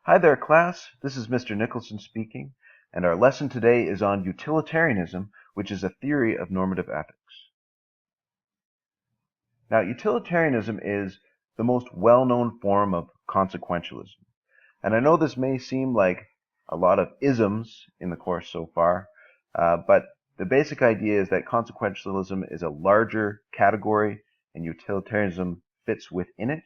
Hi there, class. This is Mr. Nicholson speaking, and our lesson today is on utilitarianism, which is a theory of normative ethics. Now, utilitarianism is the most well-known form of consequentialism. And I know this may seem like a lot of isms in the course so far, but the basic idea is that consequentialism is a larger category and utilitarianism fits within it.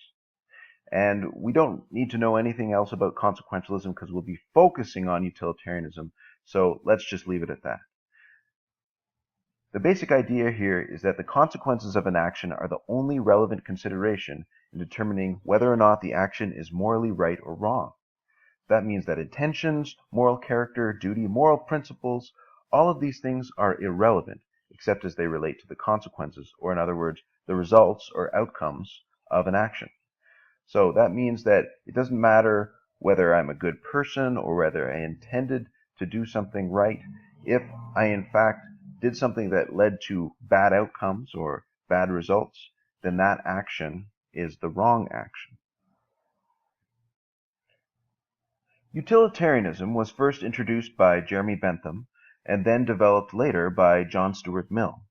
And we don't need to know anything else about consequentialism because we'll be focusing on utilitarianism. So let's just leave it at that. The basic idea here is that the consequences of an action are the only relevant consideration in determining whether or not the action is morally right or wrong. That means that intentions, moral character, duty, moral principles, all of these things are irrelevant except as they relate to the consequences, or in other words, the results or outcomes of an action. So that means that it doesn't matter whether I'm a good person or whether I intended to do something right. If I in fact did something that led to bad outcomes or bad results, then that action is the wrong action. Utilitarianism was first introduced by Jeremy Bentham and then developed later by John Stuart Mill.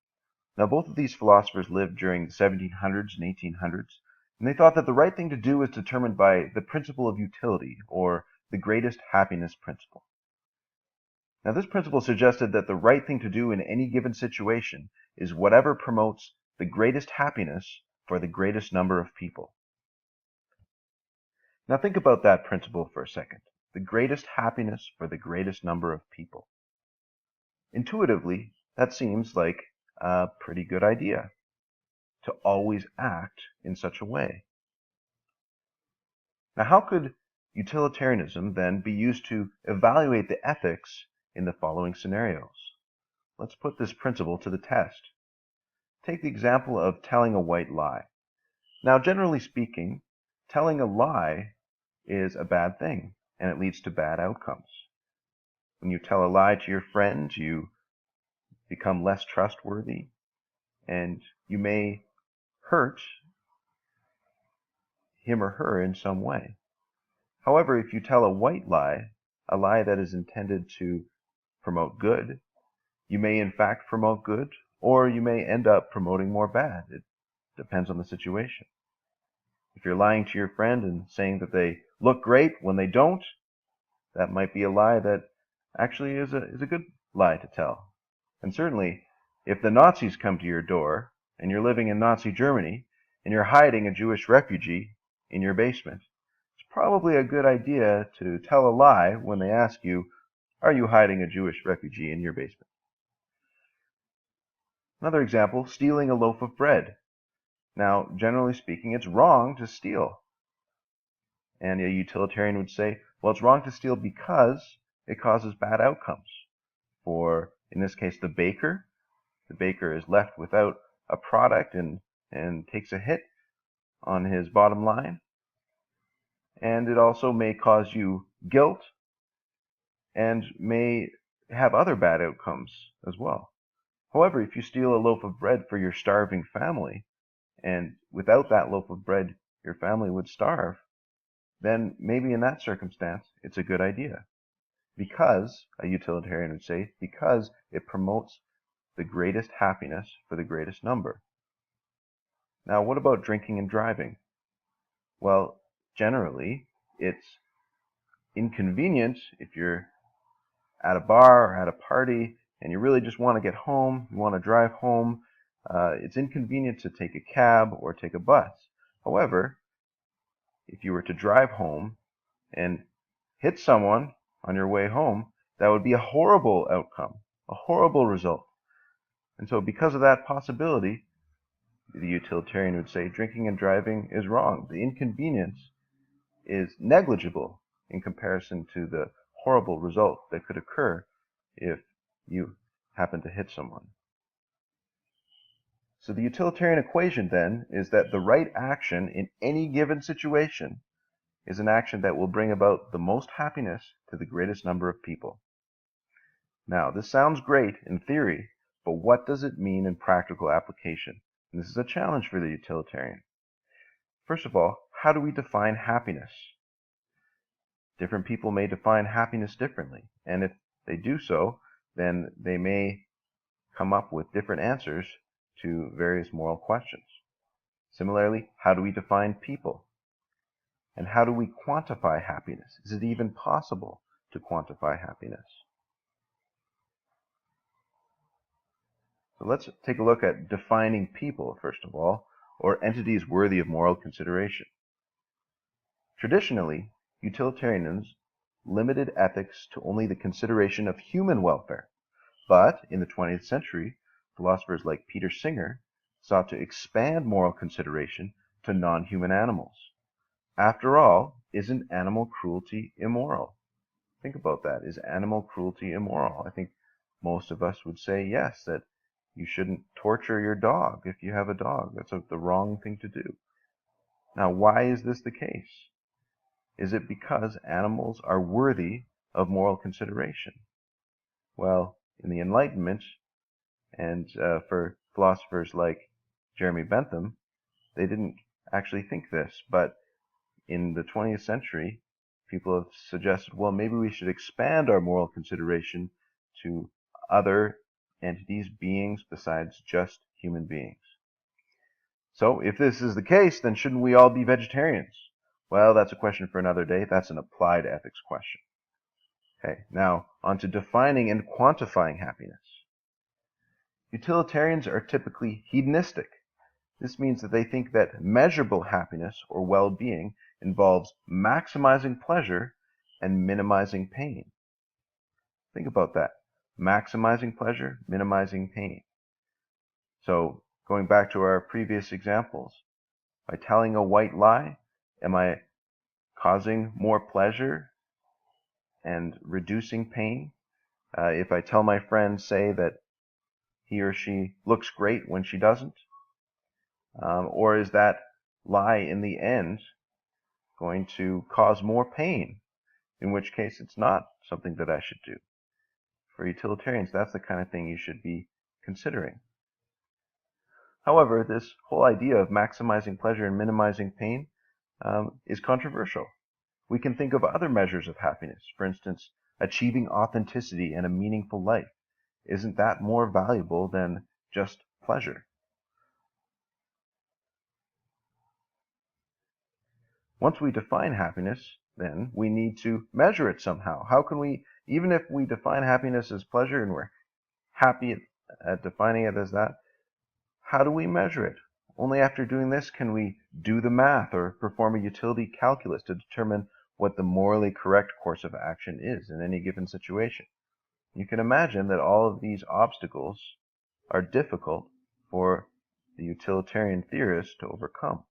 Now, both of these philosophers lived during the 1700s and 1800s, and they thought that the right thing to do is determined by the principle of utility, or the greatest happiness principle. Now, this principle suggested that the right thing to do in any given situation is whatever promotes the greatest happiness for the greatest number of people. Now, think about that principle for a second. The greatest happiness for the greatest number of people. Intuitively, that seems like a pretty good idea, to always act in such a way. Now, how could utilitarianism then be used to evaluate the ethics in the following scenarios? Let's put this principle to the test. Take the example of telling a white lie. Now, generally speaking, telling a lie is a bad thing, and it leads to bad outcomes. When you tell a lie to your friend, you become less trustworthy, and you may hurt him or her in some way. However, if you tell a white lie, a lie that is intended to promote good, you may in fact promote good, or you may end up promoting more bad. It depends on the situation. If you're lying to your friend and saying that they look great when they don't, that might be a lie that actually is a good lie to tell. And certainly, if the Nazis come to your door and you're living in Nazi Germany and you're hiding a Jewish refugee in your basement, it's probably a good idea to tell a lie when they ask you, are you hiding a Jewish refugee in your basement? Another example, stealing a loaf of bread. Now, generally speaking, it's wrong to steal. And a utilitarian would say, well, it's wrong to steal because it causes bad outcomes. For, in this case, the baker is left without a product and takes a hit on his bottom line. And it also may cause you guilt and may have other bad outcomes as well. However, if you steal a loaf of bread for your starving family, and without that loaf of bread your family would starve, then maybe in that circumstance it's a good idea. Because, a utilitarian would say, because it promotes the greatest happiness for the greatest number. Now, what about drinking and driving? Well, generally, it's inconvenient if you're at a bar or at a party and you really just want to get home, you want to drive home. It's inconvenient to take a cab or take a bus. However, if you were to drive home and hit someone on your way home, that would be a horrible outcome, a horrible result. And so because of that possibility, the utilitarian would say drinking and driving is wrong. The inconvenience is negligible in comparison to the horrible result that could occur if you happen to hit someone. So the utilitarian equation then is that the right action in any given situation is an action that will bring about the most happiness to the greatest number of people. Now, this sounds great in theory, but what does it mean in practical application? And this is a challenge for the utilitarian. First of all, how do we define happiness? Different people may define happiness differently, and if they do so, then they may come up with different answers to various moral questions. Similarly, how do we define people? And how do we quantify happiness? Is it even possible to quantify happiness? So let's take a look at defining people, first of all, or entities worthy of moral consideration. Traditionally, utilitarians limited ethics to only the consideration of human welfare. But in the 20th century, philosophers like Peter Singer sought to expand moral consideration to non-human animals. After all, isn't animal cruelty immoral? Think about that. Is animal cruelty immoral? I think most of us would say yes, that you shouldn't torture your dog if you have a dog. That's the wrong thing to do. Now, why is this the case? Is it because animals are worthy of moral consideration? Well, in the Enlightenment, and for philosophers like Jeremy Bentham, they didn't actually think this. But in the 20th century, people have suggested, well, maybe we should expand our moral consideration to other entities, beings, besides just human beings. So if this is the case, then shouldn't we all be vegetarians? Well, that's a question for another day. That's an applied ethics question. Okay, now on to defining and quantifying happiness. Utilitarians are typically hedonistic. This means that they think that measurable happiness or well-being involves maximizing pleasure and minimizing pain. Think about that. Maximizing pleasure, minimizing pain. So going back to our previous examples, by telling a white lie, am I causing more pleasure and reducing pain? If I tell my friend, say, that he or she looks great when she doesn't? Or is that lie in the end going to cause more pain? In which case it's not something that I should do. For utilitarians, that's the kind of thing you should be considering. However, this whole idea of maximizing pleasure and minimizing pain is controversial. We can think of other measures of happiness. For instance, achieving authenticity and a meaningful life. Isn't that more valuable than just pleasure? Once we define happiness, then we need to measure it somehow. How can we, even if we define happiness as pleasure and we're happy at defining it as that, how do we measure it? Only after doing this can we do the math or perform a utility calculus to determine what the morally correct course of action is in any given situation. You can imagine that all of these obstacles are difficult for the utilitarian theorist to overcome.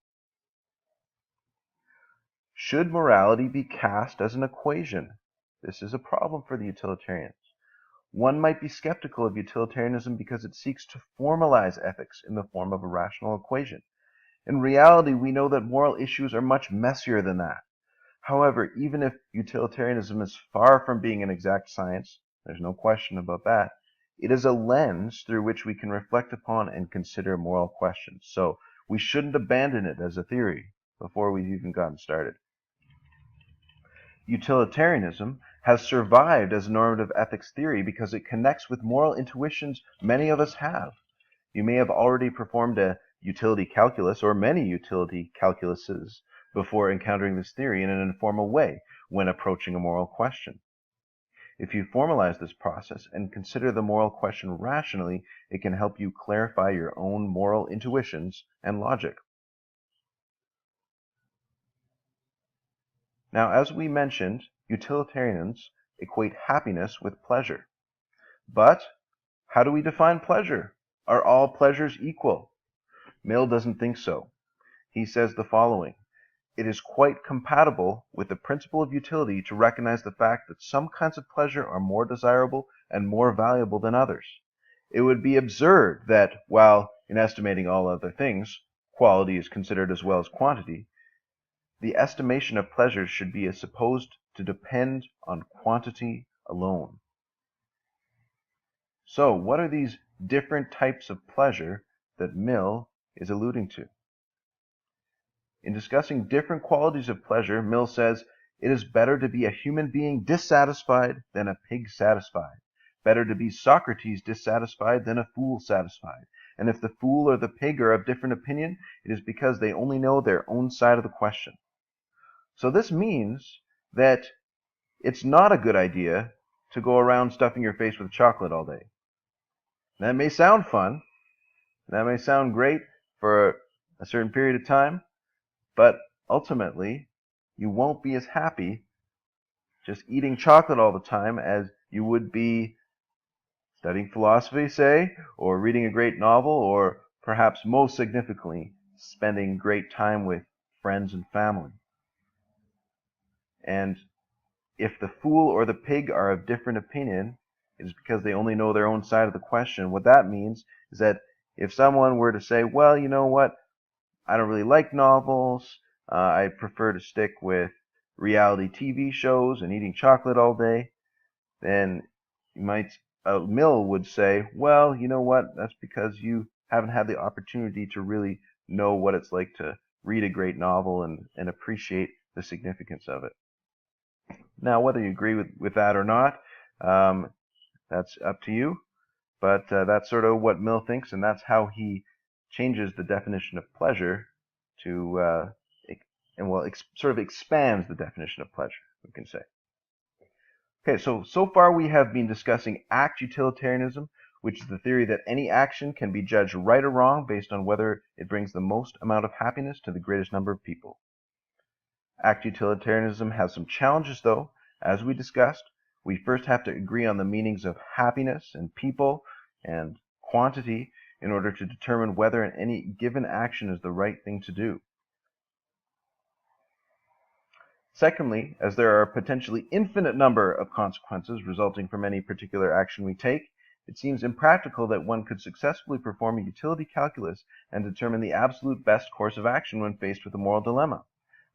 Should morality be cast as an equation? This is a problem for the utilitarians. One might be skeptical of utilitarianism because it seeks to formalize ethics in the form of a rational equation. In reality, we know that moral issues are much messier than that. However, even if utilitarianism is far from being an exact science, there's no question about that, it is a lens through which we can reflect upon and consider moral questions. So we shouldn't abandon it as a theory before we've even gotten started. Utilitarianism has survived as normative ethics theory because it connects with moral intuitions many of us have. You may have already performed a utility calculus or many utility calculuses before encountering this theory in an informal way when approaching a moral question. If you formalize this process and consider the moral question rationally, it can help you clarify your own moral intuitions and logic. Now, as we mentioned, utilitarians equate happiness with pleasure. But how do we define pleasure? Are all pleasures equal? Mill doesn't think so. He says the following: it is quite compatible with the principle of utility to recognize the fact that some kinds of pleasure are more desirable and more valuable than others. It would be absurd that, while in estimating all other things, quality is considered as well as quantity, the estimation of pleasures should be supposed to depend on quantity alone. So, what are these different types of pleasure that Mill is alluding to? In discussing different qualities of pleasure, Mill says, it is better to be a human being dissatisfied than a pig satisfied. Better to be Socrates dissatisfied than a fool satisfied. And if the fool or the pig are of different opinion, it is because they only know their own side of the question. So this means that it's not a good idea to go around stuffing your face with chocolate all day. That may sound fun. That may sound great for a certain period of time, but ultimately, you won't be as happy just eating chocolate all the time as you would be studying philosophy, say, or reading a great novel, or perhaps most significantly, spending great time with friends and family. And if the fool or the pig are of different opinion, it is because they only know their own side of the question. What that means is that if someone were to say, well, you know what, I don't really like novels, I prefer to stick with reality TV shows and eating chocolate all day, then a mill would say, well, you know what, that's because you haven't had the opportunity to really know what it's like to read a great novel and appreciate the significance of it. Now, whether you agree with that or not, that's up to you, but that's sort of what Mill thinks, and that's how he changes the definition of pleasure to, sort of expands the definition of pleasure, we can say. Okay, so far we have been discussing act utilitarianism, which is the theory that any action can be judged right or wrong based on whether it brings the most amount of happiness to the greatest number of people. Act utilitarianism has some challenges, though. As we discussed, we first have to agree on the meanings of happiness and people and quantity in order to determine whether any given action is the right thing to do. Secondly, as there are a potentially infinite number of consequences resulting from any particular action we take, it seems impractical that one could successfully perform a utility calculus and determine the absolute best course of action when faced with a moral dilemma.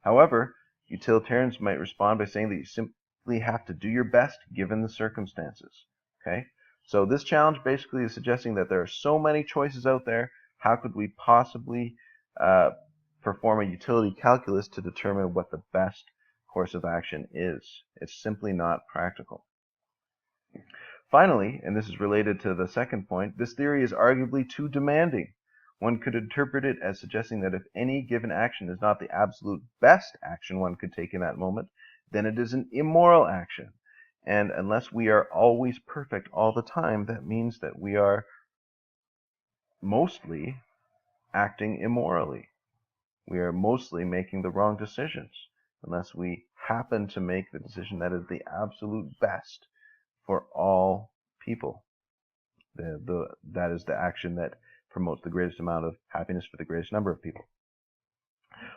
However, utilitarians might respond by saying that you simply have to do your best given the circumstances. Okay? So this challenge basically is suggesting that there are so many choices out there, how could we possibly perform a utility calculus to determine what the best course of action is? It's simply not practical. Finally, and this is related to the second point, this theory is arguably too demanding. One could interpret it as suggesting that if any given action is not the absolute best action one could take in that moment, then it is an immoral action. And unless we are always perfect all the time, that means that we are mostly acting immorally. We are mostly making the wrong decisions, unless we happen to make the decision that is the absolute best for all people. That is the action that promotes the greatest amount of happiness for the greatest number of people.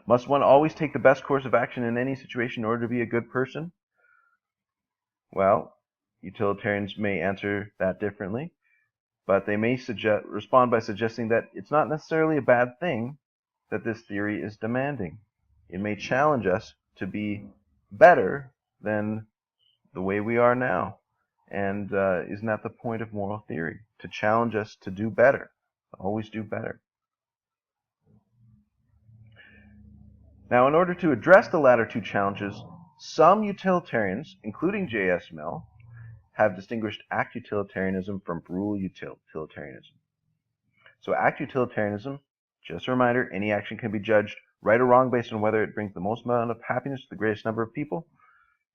Must one always take the best course of action in any situation in order to be a good person? Well, utilitarians may answer that differently, but they may respond by suggesting that it's not necessarily a bad thing that this theory is demanding. It may challenge us to be better than the way we are now. And isn't that the point of moral theory? To challenge us to do better, to always do better. Now, in order to address the latter two challenges, some utilitarians, including J.S. Mill, have distinguished act utilitarianism from rule utilitarianism. So act utilitarianism, just a reminder, any action can be judged right or wrong based on whether it brings the most amount of happiness to the greatest number of people.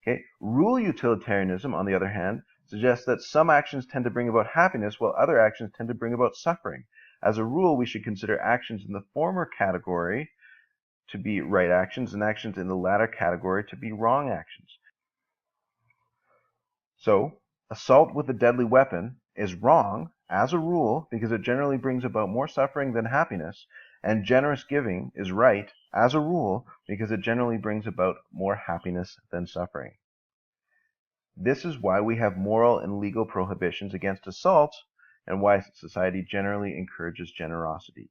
Okay. Rule utilitarianism, on the other hand, suggests that some actions tend to bring about happiness while other actions tend to bring about suffering. As a rule, we should consider actions in the former category to be right actions and actions in the latter category to be wrong actions. So, assault with a deadly weapon is wrong, as a rule, because it generally brings about more suffering than happiness, and generous giving is right, as a rule, because it generally brings about more happiness than suffering. This is why we have moral and legal prohibitions against assault, and why society generally encourages generosity.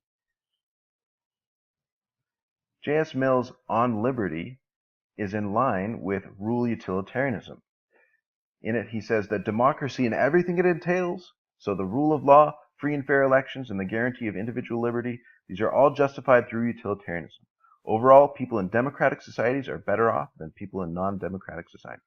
J.S. Mill's On Liberty is in line with rule utilitarianism. In it, he says that democracy and everything it entails, so the rule of law, free and fair elections, and the guarantee of individual liberty, these are all justified through utilitarianism. Overall, people in democratic societies are better off than people in non-democratic societies.